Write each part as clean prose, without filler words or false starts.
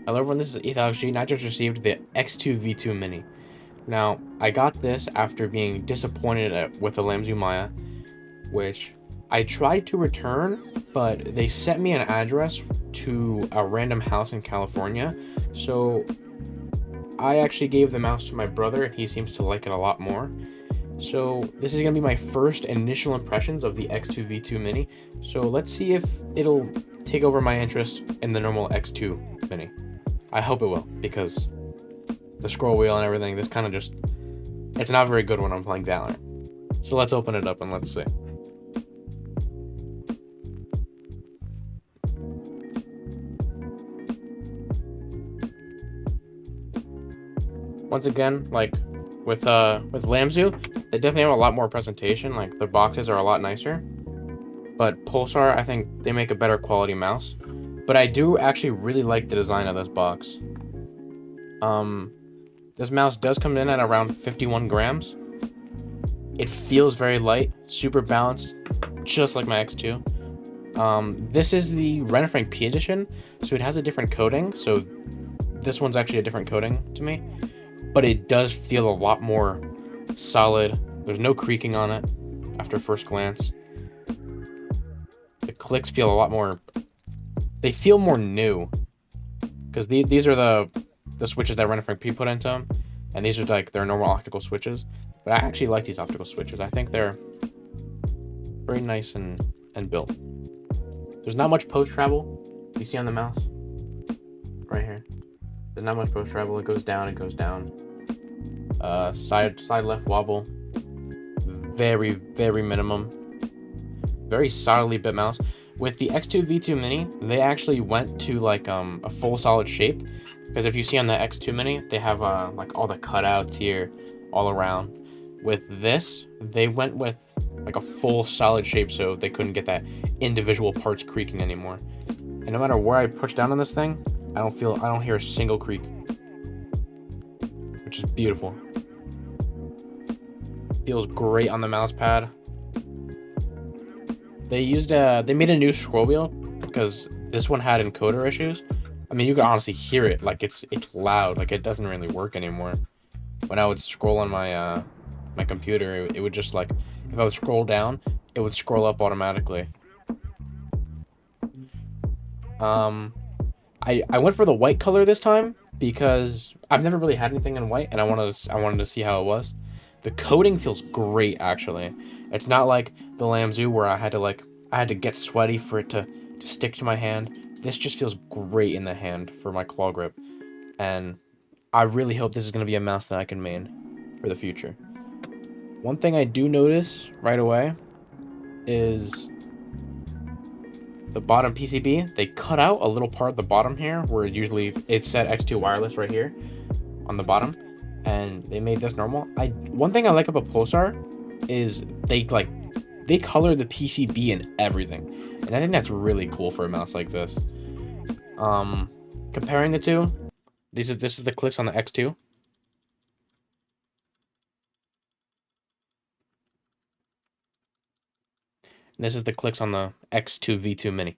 Hello everyone, this is EthalXG, and I just received the X2V2 Mini. Now, I got this after being disappointed with the Lamzu Maya, which I tried to return, but they sent me an address to a random house in California, so I actually gave the mouse to my brother, and he seems to like it a lot more. So this is going to be my first initial impressions of the X2V2 Mini, so let's see if it'll take over my interest in the normal X2 Mini. I hope it will, because the scroll wheel and everything, this kind of just, it's not very good when I'm playing Valorant. So let's open it up and let's see. Once again, like with Lamzu, they definitely have a lot more presentation, like their boxes are a lot nicer. But Pulsar, I think they make a better quality mouse. But I do actually really like the design of this box. This mouse does come in at around 51 grams. It feels very light, super balanced, just like my X2. This is the Renfrank P edition, so it has a different coating. So this one's actually a different coating to me, but it does feel a lot more solid. There's no creaking on it after first glance. The clicks feel a lot more, they feel more new, because these are the switches that Renfrank P put into them, and these are like their normal optical switches. But I actually like these optical switches. I think they're very nice and built. There's not much post travel. You see on the mouse right here. There's not much post travel. It goes down. It goes down. Side left wobble. Very minimum. Very solidly bit mouse. With the X2V2 Mini, they actually went to like a full solid shape, because if you see on the X2 Mini, they have like all the cutouts here all around. With this, they went with like a full solid shape, so they couldn't get that individual parts creaking anymore. And no matter where I push down on this thing, I don't hear a single creak, which is beautiful. Feels great on the mouse pad. They made a new scroll wheel because this one had encoder issues. I mean, you can honestly hear it, like it's loud, like it doesn't really work anymore. When I would scroll on my my computer, it would just like, if I would scroll down, it would scroll up automatically. I went for the white color this time because I've never really had anything in white, and I wanted to see how it was. The coating feels great, actually. It's not like the Lamzu where I had to get sweaty for it to stick to my hand. This just feels great in the hand for my claw grip, and I really hope this is going to be a mouse that I can main for the future. One thing I do notice right away is the bottom PCB. They cut out a little part at the bottom here where usually it's set X2 wireless right here on the bottom, and they made this normal. One thing I like about Pulsar is they color the PCB and everything, and I think that's really cool for a mouse like this. Comparing the two, this is the clicks on the X2. And this is the clicks on the X2V2 Mini.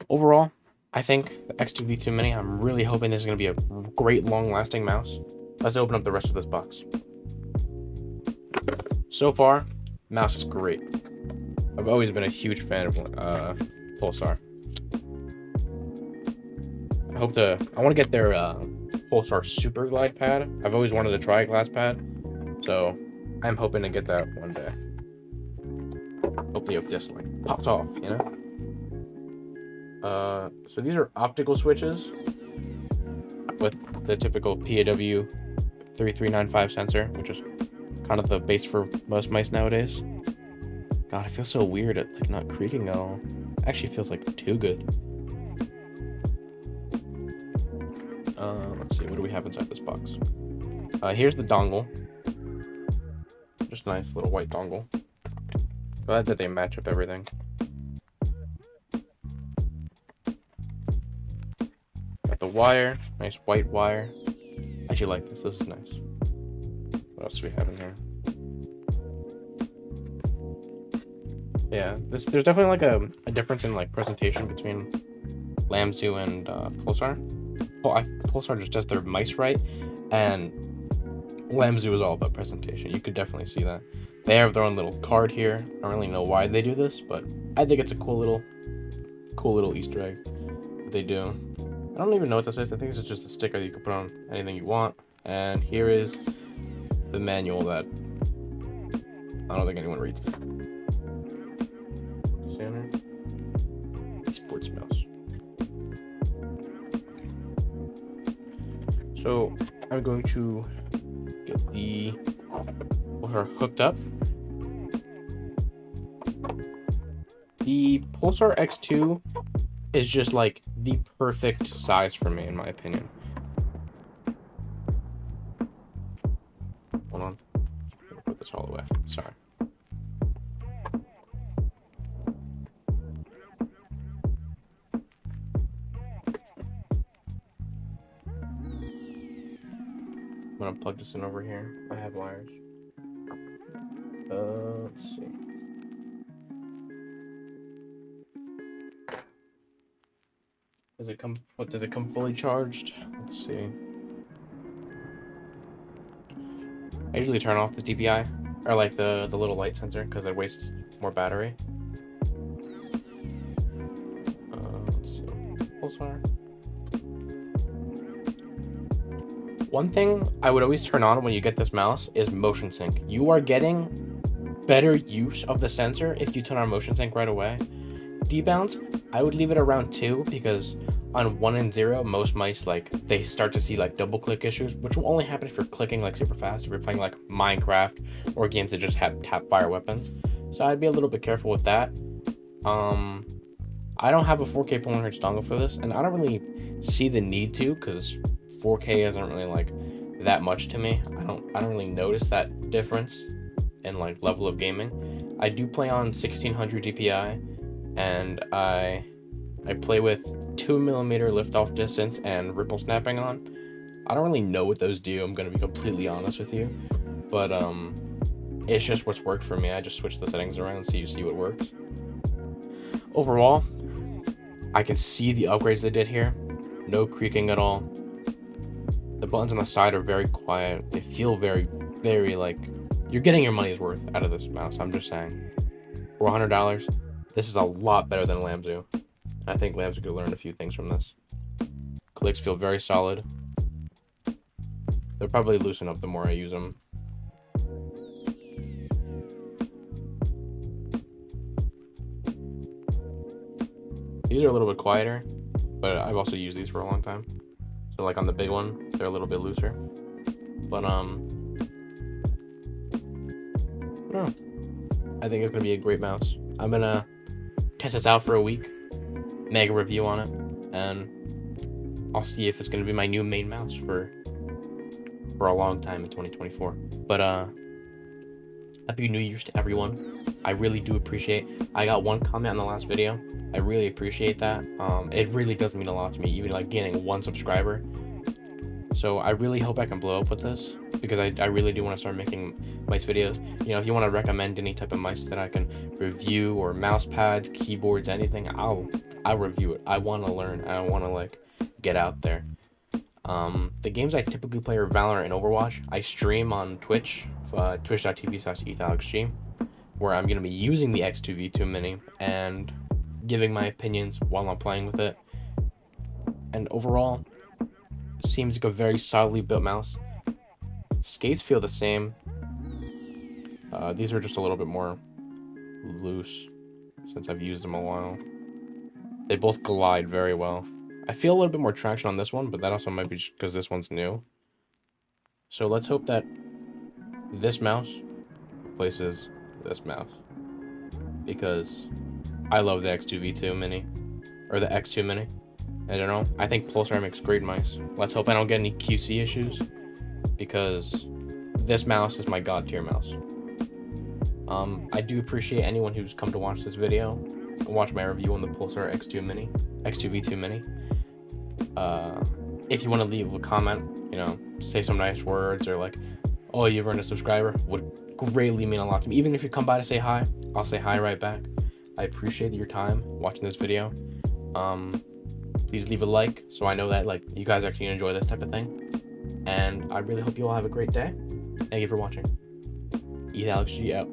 Overall, I think the X2V2 Mini, I'm really hoping this is going to be a great long-lasting mouse. Let's open up the rest of this box. So far, mouse is great. I've always been a huge fan of Pulsar. I want to get their Pulsar Super Glide pad. I've always wanted to try a glass pad, so I'm hoping to get that one day. Hopefully if this like pops off, you know? So these are optical switches with the typical PAW 3395 sensor, which is kind of the base for most mice nowadays. God, it feels so weird at like not creaking at all. It actually feels like too good. Let's see, what do we have inside this box? Here's the dongle. Just a nice little white dongle. Glad that they match up everything. Got the wire, nice white wire. I actually like this. This is nice. What else do we have in here? Yeah, there's definitely like a difference in like presentation between Lamzu and Pulsar. Pulsar just does their mice right, and Lamzu is all about presentation. You could definitely see that. They have their own little card here. I don't really know why they do this, but I think it's a cool little Easter egg that they do. I don't even know what this is. I think it's just a sticker that you can put on anything you want. And here is the manual that I don't think anyone reads. Center. Sports mouse. So I'm going to get the Pulsar hooked up. The Pulsar X2 is just like the perfect size for me, in my opinion. Hold on. I'm gonna put this all away. Sorry. I'm gonna plug this in over here. I have wires. Let's see. Does it come fully charged? Let's see. I usually turn off the DPI, or like the little light sensor, because it wastes more battery. Let's see. Pulsar. One thing I would always turn on when you get this mouse is motion sync. You are getting better use of the sensor if you turn on motion sync right away. Debounce, I would leave it around 2, because on 1 and 0, most mice, like, they start to see like double click issues, which will only happen if you're clicking like super fast, if you're playing like Minecraft or games that just have tap fire weapons. So I'd be a little bit careful with that. I don't have a 4K pulling hertz dongle for this, and I don't really see the need to, because 4K isn't really like that much to me. I don't really notice that difference in like level of gaming. I do play on 1600 DPI, and I play with 2mm liftoff distance and ripple snapping on. I don't really know what those do, I'm gonna be completely honest with you, but it's just what's worked for me. I just switch the settings around so you see what works. Overall, I can see the upgrades they did here. No creaking at all. The buttons on the side are very quiet. They feel very, very like you're getting your money's worth out of this mouse. I'm just saying. For $100, this is a lot better than Lamzu. I think Lamzu could learn a few things from this. Clicks feel very solid. They'll probably loosen up the more I use them. These are a little bit quieter, but I've also used these for a long time. So like on the big one, they're a little bit looser. But I think it's gonna be a great mouse. I'm gonna test this out for a week, make a review on it, and I'll see if it's gonna be my new main mouse for a long time in 2024. But Happy New Year's to everyone. I really do appreciate. I got one comment on the last video. I really appreciate that. It really does mean a lot to me, even like getting 1 subscriber. So I really hope I can blow up with this, because I really do want to start making mice videos. You know, if you want to recommend any type of mice that I can review, or mouse pads, keyboards, anything, I'll review it. I want to learn. I want to like get out there. The games I typically play are Valorant and Overwatch. I stream on Twitch, twitch.tv/EthAlexG, where I'm going to be using the X2V2 Mini and giving my opinions while I'm playing with it. And overall, seems like a very solidly built mouse. Skates feel the same. These are just a little bit more loose since I've used them a while. They both glide very well. I feel a little bit more traction on this one, but that also might be just because this one's new. So let's hope that this mouse replaces this mouse, because I love the X2V2 Mini, or the X2 Mini. I don't know. I think Pulsar makes great mice. Let's hope I don't get any QC issues, because this mouse is my god tier mouse. I do appreciate anyone who's come to watch this video and watch my review on the Pulsar X2V2 Mini. If you want to leave a comment, you know, say some nice words, or like, oh, you've earned a subscriber, would greatly mean a lot to me. Even if you come by to say hi, I'll say hi right back. I appreciate your time watching this video. Please leave a like so I know that like you guys actually enjoy this type of thing. And I really hope you all have a great day. Thank you for watching. ETHALEXG out.